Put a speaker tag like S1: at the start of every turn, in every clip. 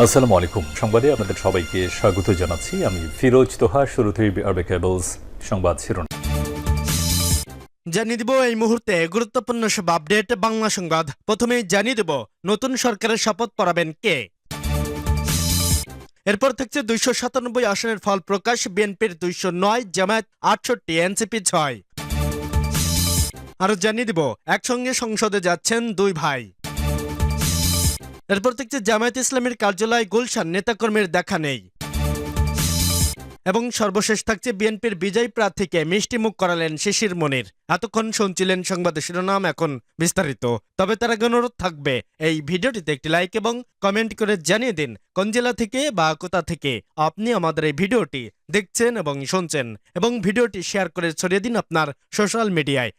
S1: আসসালামু আলাইকুম। সংবাদে আপনাদের সবাইকে স্বাগত জানাচ্ছি। আমি ফিরোজ তোহা। শুরুতেই বিআরবি কেবলস সংবাদ শিরোনাম
S2: জানিয়ে দিব এই মুহূর্তে গুরুত্বপূর্ণ সব আপডেট বাংলা সংবাদ। প্রথমেই জানিয়ে দেব নতুন সরকারের শপথ পড়াবেন কে। এরপর থাকছে 297 আসনের ফল প্রকাশ। বিএনপির 209, জামায়াত 68, এনসিপি 6। আরো জানিয়ে দিব একসঙ্গে সংসদে যাচ্ছেন দুই ভাই। এরপর থাকছে জামায়াত ইসলামীর কার্যালয় গুলশান, নেতাকর্মীর দেখা নেই। এবং সর্বশেষ থাকছে বিএনপির বিজয়ী প্রার্থীকে মিষ্টিমুখ করালেন শিশির মনির। এতক্ষণ শুনছিলেন সংবাদের শিরোনাম, এখন বিস্তারিত। তবে তার আগে অনুরোধ থাকবে এই ভিডিওটিতে একটি লাইক এবং কমেন্ট করে জানিয়ে দিন কোন জেলা থেকে বা কোথা থেকে আপনি আমাদের এই ভিডিওটি দেখছেন এবং শুনছেন, এবং ভিডিওটি শেয়ার করে ছড়িয়ে দিন আপনার সোশ্যাল মিডিয়ায়।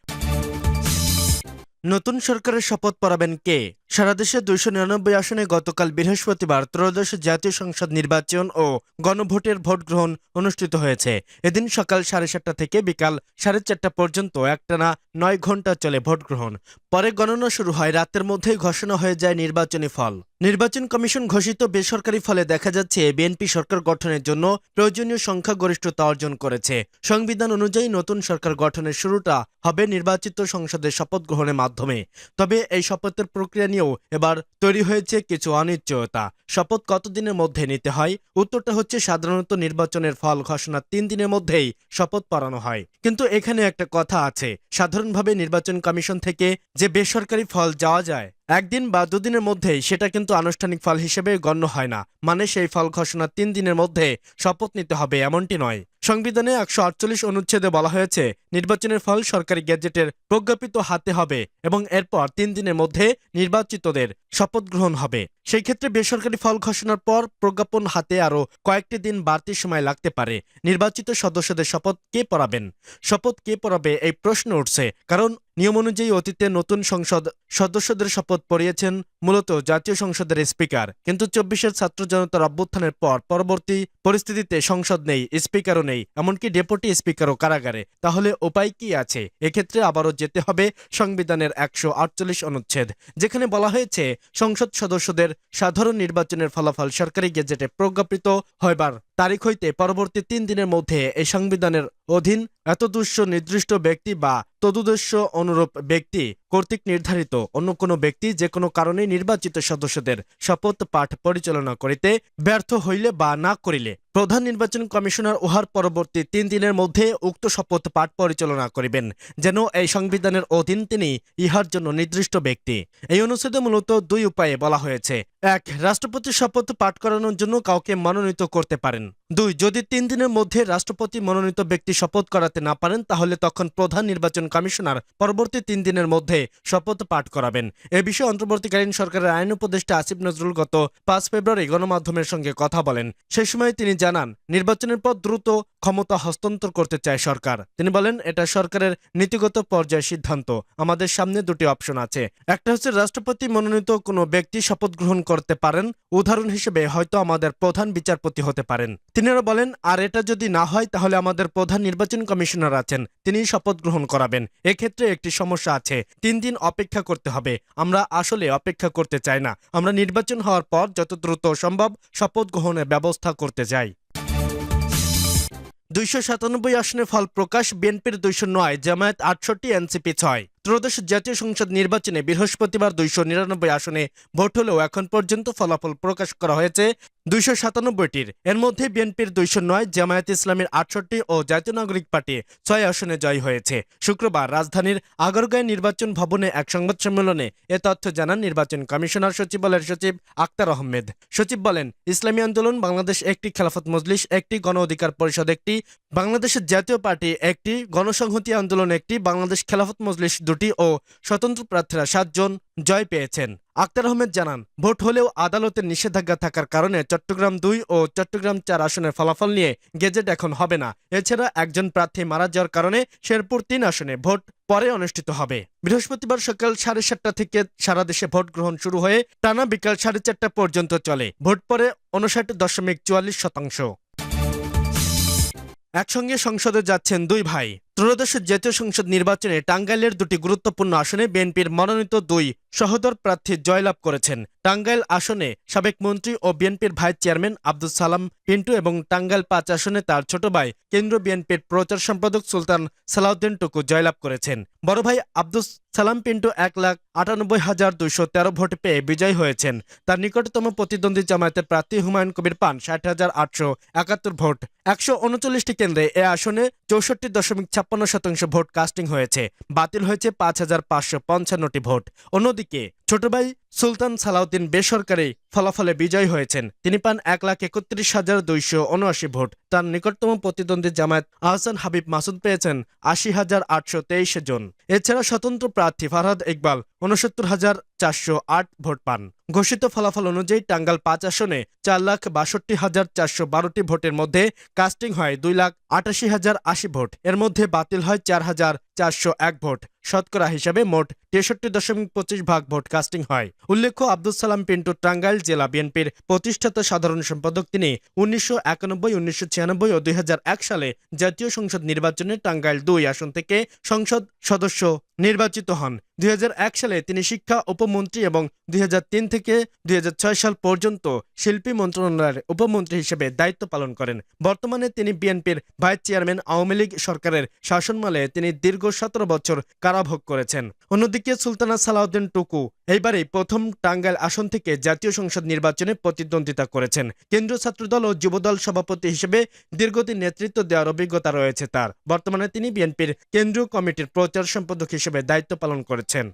S2: নতুন সরকারের শপথ পড়াবেন কে? সারা দেশে 299 আসনে গতকাল বৃহস্পতিবার ত্রয়োদশ জাতীয় সংসদ নির্বাচন ও গণভোটের ভোট গ্রহণ অনুষ্ঠিত হয়েছে। এদিন সকাল 7:30 থেকে বিকাল 4:30 পর্যন্ত একটানা 9 ঘন্টা চলে ভোট গ্রহণ। পরে গণনা শুরু হয়। রাতের মধ্যেই ঘোষণা হয়ে যায় নির্বাচনী ফল। নির্বাচন কমিশন ঘোষিত বেসরকারি ফলে দেখা যাচ্ছে বিএনপি সরকার গঠনের জন্য প্রয়োজনীয় সংখ্যাগরিষ্ঠতা অর্জন করেছে। সংবিধান অনুযায়ী নতুন সরকার গঠনের শুরুটা হবে নির্বাচিত সংসদের শপথ গ্রহণের মাধ্যমে। তবে এই শপথের প্রক্রিয়া নিয়েও এবার তৈরি হয়েছে কিছু অনিশ্চয়তা। শপথ কতদিনের মধ্যে নিতে হয়? উত্তরটা হচ্ছে সাধারণত নির্বাচনের ফল ঘোষণার 3 দিনের মধ্যেই শপথ পড়ানো হয়। কিন্তু এখানে একটা কথা আছে, সাধারণভাবে নির্বাচন কমিশন থেকে যে বেসরকারি ফল যাওয়া যায় 1 দিন বা 2 দিনের মধ্যেই, সেটা কিন্তু আনুষ্ঠানিক ফল হিসেবে গণ্য হয় না। মানে সেই ফল ঘোষণার 3 দিনের মধ্যে শপথ নিতে হবে এমনটি নয়। সংবিধানে 148 অনুচ্ছেদে বলা হয়েছে নির্বাচনের ফল সরকারি গ্যাজেটের প্রজ্ঞাপিত হাতে হবে এবং এরপর 3 দিনের মধ্যে নির্বাচিতদের শপথ গ্রহণ হবে। সেই ক্ষেত্রে বেসরকারি ফল ঘোষণার পর প্রজ্ঞাপন হাতে আরও কয়েকটি দিন বাড়তি সময় লাগতে পারে। নির্বাচিত সদস্যদের শপথ কে পড়াবেন? শপথ কে পড়াবে এই প্রশ্ন উঠছে, কারণ নিয়ম অনুযায়ী অতীতে নতুন সংসদ সদস্যদের শপথ পড়িয়েছেন মূলত জাতীয় সংসদের স্পিকার। কিন্তু 24-এর ছাত্র জনতার অভ্যুত্থানের পর পরবর্তী পরিস্থিতিতে সংসদ নেই, স্পিকারও নেই, এমনকি ডেপুটি স্পিকারও কারাগারে। তাহলে উপায় কি আছে? এক্ষেত্রে আবারও যেতে হবে সংবিধানের 148 অনুচ্ছেদ, যেখানে বলা হয়েছে সংসদ সদস্যদের সাধারণ নির্বাচনের ফলাফল সরকারি গেজেটে প্রজ্ঞাপিত হইবার তারিখ হইতে পরবর্তী 3 দিনের মধ্যে এই সংবিধানের অধীন এতদুশ্য নির্দিষ্ট ব্যক্তি বা তদুদ্দেশ্য অনুরূপ ব্যক্তি কর্তৃক নির্ধারিত অন্য কোনো ব্যক্তি যে কোনো কারণে নির্বাচিত সদস্যদের শপথ পাঠ পরিচালনা করিতে ব্যর্থ হইলে বা না করিলে প্রধান নির্বাচন কমিশনার উহার পরবর্তী 3 দিনের মধ্যে উক্ত শপথ পাঠ পরিচালনা করিবেন, যেন এই সংবিধানের অধীন তিনি ইহার জন্য নির্দিষ্ট ব্যক্তি। এই অনুচ্ছেদে মূলত 2 উপায়ে বলা হয়েছে। 1. রাষ্ট্রপতি শপথ পাঠ করানোর জন্য কাউকে মনোনীত করতে পারেন। 2. যদি 3 দিনের মধ্যে রাষ্ট্রপতি মনোনীত ব্যক্তি শপথ করাতে না পারেন, তাহলে তখন প্রধান নির্বাচন কমিশনার পরবর্তী 3 দিনের মধ্যে শপথ পাঠ করাবেন। এ বিষয়ে অন্তর্বর্তীকালীন সরকারের আইন উপদেষ্টা আসিফ নজরুল গত 5 ফেব্রুয়ারি গণমাধ্যমের সঙ্গে কথা বলেন। সেই সময় তিনি জানান, নির্বাচনের পর দ্রুত ক্ষমতা হস্তান্তর করতে চায় সরকার। তিনি বলেন, এটা সরকারের নীতিগত পর্যায়ে সিদ্ধান্ত। আমাদের সামনে 2টি অপশন আছে। একটা হচ্ছে রাষ্ট্রপতি মনোনীত কোনো ব্যক্তি শপথ গ্রহণ করতে পারেন, উদাহরণ হিসেবে হয়তো আমাদের প্রধান বিচারপতি হতে পারেন। তিনি আরো বলেন, আর এটা যদি না হয় তাহলে আমাদের প্রধান নির্বাচন কমিশনার আছেন, তিনি শপথ গ্রহণ করাবেন। এক্ষেত্রে একটি সমস্যা আছে, 3 দিন অপেক্ষা করতে হবে। আমরা আসলে অপেক্ষা করতে চাই না। আমরা নির্বাচন হওয়ার পর যত দ্রুত সম্ভব শপথ গ্রহণের ব্যবস্থা করতে চাই। 297 আসনে ফল প্রকাশ। বিএনপির 209, জামায়াত 68, এনসিপি 6। ত্রয়োদশ জাতীয় সংসদ নির্বাচনে বৃহস্পতিবার 299 আসনে ভোট হলেও এখন পর্যন্ত ফলাফল প্রকাশ করা হয়েছে 297টির। এর মধ্যে বিএনপির 209, জামায়াত ইসলামীর 68 ও জাতীয় নাগরিক পার্টি 6 আসনে জয়ী হয়েছে। শুক্রবার রাজধানীর আগরগাঁও নির্বাচন ভবনে এক সংবাদ সম্মেলনে এ তথ্য জানান নির্বাচন কমিশনার সচিবালয়ের সচিব আক্তার আহমেদ। সচিব বলেন, ইসলামী আন্দোলন বাংলাদেশ একটি, খেলাফত মজলিস একটি, গণ অধিকার পরিষদ একটি, বাংলাদেশের জাতীয় পার্টি একটি, গণসংহতি আন্দোলন একটি, বাংলাদেশ খেলাফত মজলিস 2টি ও স্বতন্ত্র প্রার্থীরা 7 জন জয় পেয়েছেন। আক্তার আহমেদ জানান, ভোট হলেও আদালতের নিষেধাজ্ঞা থাকার কারণে চট্টগ্রাম 2 ও চট্টগ্রাম 4 আসনের ফলাফল নিয়ে গেজেট এখন হবে না। এছাড়া একজন প্রার্থী মারা যাওয়ার কারণে শেরপুর 3 আসনে ভোট পরে অনুষ্ঠিত হবে। বৃহস্পতিবার সকাল 7:30 থেকে সারা দেশে ভোট গ্রহণ শুরু হয়ে টানা বিকাল 4:30 পর্যন্ত চলে। ভোট পরে 59.44%। একসঙ্গে সংসদে যাচ্ছেন দুই ভাই। ত্রয়োদশ জাতীয় সংসদ নির্বাচনে টাঙ্গাইলের 2টি গুরুত্বপূর্ণ আসনে বিএনপির মনোনীত 2 সহোদর প্রার্থী জয়লাভ করেছেন। টাঙ্গাইল আসনে সাবেক মন্ত্রী ও বিএনপির ভাইস চেয়ারম্যান আব্দুস সালাম পিন্টু এবং টাঙ্গাইল ৫ আসনে তার ছোট ভাই কেন্দ্রীয় বিএনপির প্রচার সম্পাদক সুলতান সালাউদ্দিন টুকু জয়লাভ করেছেন। বড় ভাই আব্দুস সালাম পিন্টু ১,৯৮,২১৩ ভোট পেয়ে বিজয়ী হয়েছেন। তার নিকটতম প্রতিদ্বন্দ্বী জামায়াতের প্রার্থী হুমায়ুন কবির পান ৬০,৮৭১ ভোট। ১৩৯টি কেন্দ্রে এ আসনে ৬৪.৫৬% ভোট কাস্টিং হয়েছে। বাতিল হয়েছে ৫,৫৫৫টি ভোট। অন্যদিকে ছোট ভাই সুলতান সালাউদ্দিন বেসরকারি ফলাফলে বিজয়ী হয়েছেন। তিনি পান ১,৩১,২৭৯ ভোট। তার নিকটতম প্রতিদ্বন্দ্বী জামায়াত আহসান হাবিব মাসুদ পেয়েছেন ৮০,৮২৩ জন। এছাড়া স্বতন্ত্র প্রার্থী ফারহাদ ইকবাল ৬৯,৪০৮ ভোট পান। ঘোষিত ফলাফল অনুযায়ী টাঙ্গাইল ৫ আসনে ৪,৬২,৪১২টি ভোটের মধ্যে কাস্টিং হয় 2,88,080 ভোট। এর মধ্যে বাতিল হয় 4,401 ভোট। শতকরা হিসাবে মোট 63.25% ভোট কাস্টিং হয়। উল্লেখ্য, আব্দুস সালাম পিন্টু টাঙ্গাইল জেলা বিএনপির প্রতিষ্ঠাতা সাধারণ সম্পাদক। তিনি ১৯৯১, ১৯৯৬ ও ২০০১ সালে জাতীয় সংসদ নির্বাচনে টাঙ্গাইল ২ আসন থেকে সংসদ সদস্য নির্বাচিত হন। ২০০১ সালে তিনি শিক্ষা উপমন্ত্রী এবং ২০০৩ থেকে ২০০৬ সাল পর্যন্ত শিল্পী মন্ত্রণালয়ের উপমন্ত্রী হিসেবে দায়িত্ব পালন করেন। বর্তমানে তিনি বিএনপির ভাইস চেয়ারম্যান। আওয়ামী লীগ সরকারের শাসনামলে তিনি দীর্ঘ ১৭ বছর কারাভোগ করেছেন। অন্যদিকে সুলতানা সালাউদ্দিন টুকু এইবারই প্রথম টাঙ্গাইল আসন থেকে জাতীয় সংসদ নির্বাচনে প্রতিদ্বন্দ্বিতা করেছেন। কেন্দ্রীয় ছাত্রদল ও যুবদল সভাপতি হিসেবে দীর্ঘদিন নেতৃত্ব দেওয়ার অভিজ্ঞতা রয়েছে তার। বর্তমানে তিনি বিএনপির কেন্দ্রীয় কমিটির প্রচার সম্পাদক হিসেবে দায়িত্ব পালন করেছেন।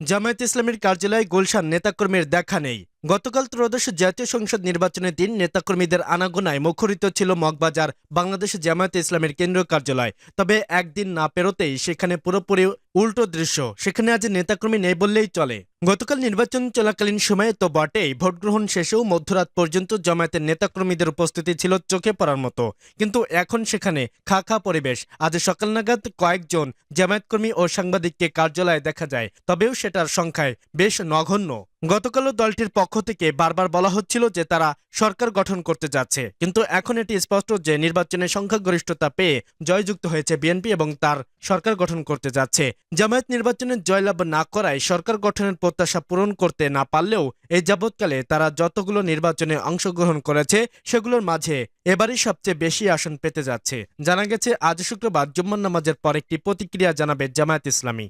S2: জামায়াত ইসলামীর কার্যালয়ে গুলশান নেতাকর্মীর দেখা নেই। গতকাল ত্রয়োদশ জাতীয় সংসদ নির্বাচনের দিন নেতাকর্মীদের আনাগোনায় মুখরিত ছিল মগবাজার বাংলাদেশ জামায়াত ইসলামীর কেন্দ্রীয় কার্যালয়। তবে একদিন না পেরোতেই সেখানে পুরোপুরি উল্টো দৃশ্য। সেখানে আজ নেতাকর্মী নেই বললেই চলে। গতকাল নির্বাচন চলাকালীন সময়ে তো বটেই, ভোটগ্রহণ শেষেও মধ্যরাত পর্যন্ত জামায়াতের নেতাকর্মীদের উপস্থিতি ছিল চোখে পড়ার মতো। কিন্তু এখন সেখানে খা খা পরিবেশ। আজ সকাল নাগাদ কয়েকজন জামায়াতকর্মী ও সাংবাদিককে কার্যালয়ে দেখা যায়, তবেও সেটার সংখ্যায় বেশ নগণ্য। গতকালও দলটির পক্ষ থেকে বারবার বলা হচ্ছিল যে তারা সরকার গঠন করতে যাচ্ছে, কিন্তু এখন এটি স্পষ্ট যে নির্বাচনে সংখ্যাগরিষ্ঠতা পেয়ে জয়যুক্ত হয়েছে বিএনপি এবং তার সরকার গঠন করতে যাচ্ছে। জামায়াত নির্বাচনে জয়লাভ না করায় সরকার গঠনের প্রত্যাশা পূরণ করতে না পারলেও এই যাবৎকালে তারা যতগুলো নির্বাচনে অংশগ্রহণ করেছে সেগুলোর মাঝে এবারই সবচেয়ে বেশি আসন পেতে যাচ্ছে। জানা গেছে আজ শুক্রবার জুম্মার নামাজের পর একটি প্রতিক্রিয়া জানাবে জামায়াত ইসলামী।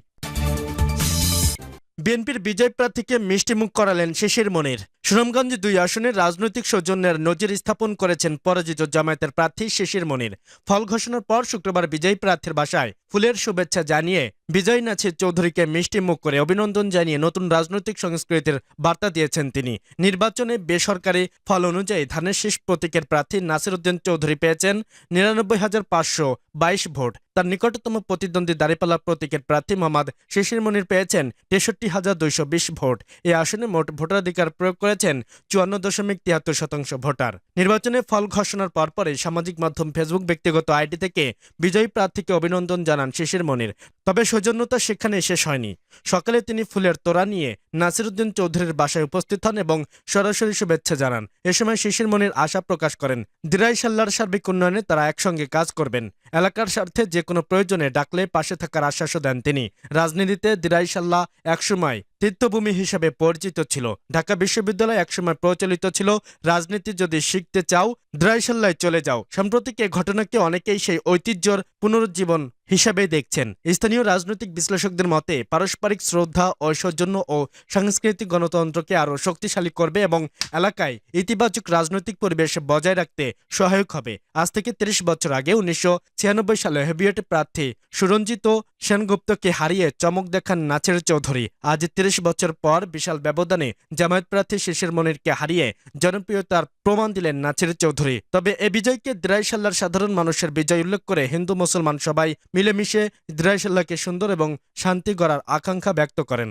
S2: বিএনপির বিজয় প্রার্থীকে মিষ্টিমুখ করালেন শিশির মনির। সুনামগঞ্জ ২ আসনের রাজনৈতিক সৌজন্যের নজির স্থাপন করেছেন পরাজিত জামায়াতের প্রার্থী শিশির মনির। ফল ঘোষণার পর শুক্রবার বিজয়ী প্রার্থীর বাসায় ফুলের শুভেচ্ছা জানিয়ে বিজয় নাছির চৌধুরীকে মিষ্টিমুখ করে অভিনন্দন জানিয়ে নতুন রাজনৈতিক সংস্কৃতির বার্তা দিয়েছেন তিনি। নির্বাচনে বেসরকারি ফল অনুযায়ী ধানের শীষ প্রতীকের প্রার্থী নাসির উদ্দিন চৌধুরী পেয়েছেন ৯৯,৫২২ ভোট। তার নিকটতম প্রতিদ্বন্দ্বী দাঁড়িপাল্লা প্রতীকের প্রার্থী মোহাম্মদ শিশির মনির পেয়েছেন ৬৩,২২০ ভোট। এই আসনে মোট ভোটাধিকার প্রয়োগ করেছেন ৫৪.৭৩% ভোটার। নির্বাচনে ফল ঘোষণার পরপরই সামাজিক মাধ্যম ফেসবুক ব্যক্তিগত আইডি থেকে বিজয়ী প্রার্থীকে অভিনন্দন জানান শিশির মনির। তবে সৌজন্যতা সেখানে শেষ হয়নি। সকালে তিনি ফুলের তোড়া নিয়ে নাসির উদ্দিন চৌধুরীর বাসায় উপস্থিত হন এবং সরাসরি শুভেচ্ছা জানান। এ সময় শিশির মনির আশা প্রকাশ করেন দিরাইশাল্লার সার্বিক উন্নয়নে তারা একসঙ্গে কাজ করবেন। এলাকার স্বার্থে যে কোনো প্রয়োজনে ডাকলে পাশে থাকার আশ্বাসও দেন তিনি। রাজনীতিতে দিরাইশাল্লাহ একসময় তীর্থভূমি হিসেবে পরিচিত ছিল। ঢাকা বিশ্ববিদ্যালয় একসময় প্রচলিত ছিল, রাজনীতি যদি শিখতে চাও দিরাইশাল্লায় চলে যাও। সাম্প্রতিক এ ঘটনাকে অনেকেই সেই ঐতিহ্যর পুনরুজ্জীবন হিসাবে দেখছেন। স্থানীয় রাজনৈতিক বিশ্লেষকদের মতে পারস্পরিক শ্রদ্ধা ও সৌজন্য ও সাংস্কৃতিক গণতন্ত্রকে আরও শক্তিশালী করবে এবং এলাকায় ইতিবাচক রাজনৈতিক পরিবেশ বজায় রাখতে সহায়ক হবে। আজ থেকে ৩০ বছর আগে ১৯৯৬ সালে হেভিওয়েট প্রার্থী সুরঞ্জিত সেনগুপ্তকে হারিয়ে চমক দেখান নাছির চৌধুরী। আজ ৩০ বছর পর বিশাল ব্যবধানে জামায়াত প্রার্থী শিশির মনিরকে হারিয়ে জনপ্রিয়তার প্রমাণ দিলেন নাছির চৌধুরী। তবে এ বিজয়কে দিরাইশাল্লার সাধারণ মানুষের বিজয় উল্লেখ করে হিন্দু মুসলমান সবাই মিলেমিশে দিরাইশাল্লাহকে সুন্দর এবং শান্তি গড়ার আকাঙ্ক্ষা ব্যক্ত করেন।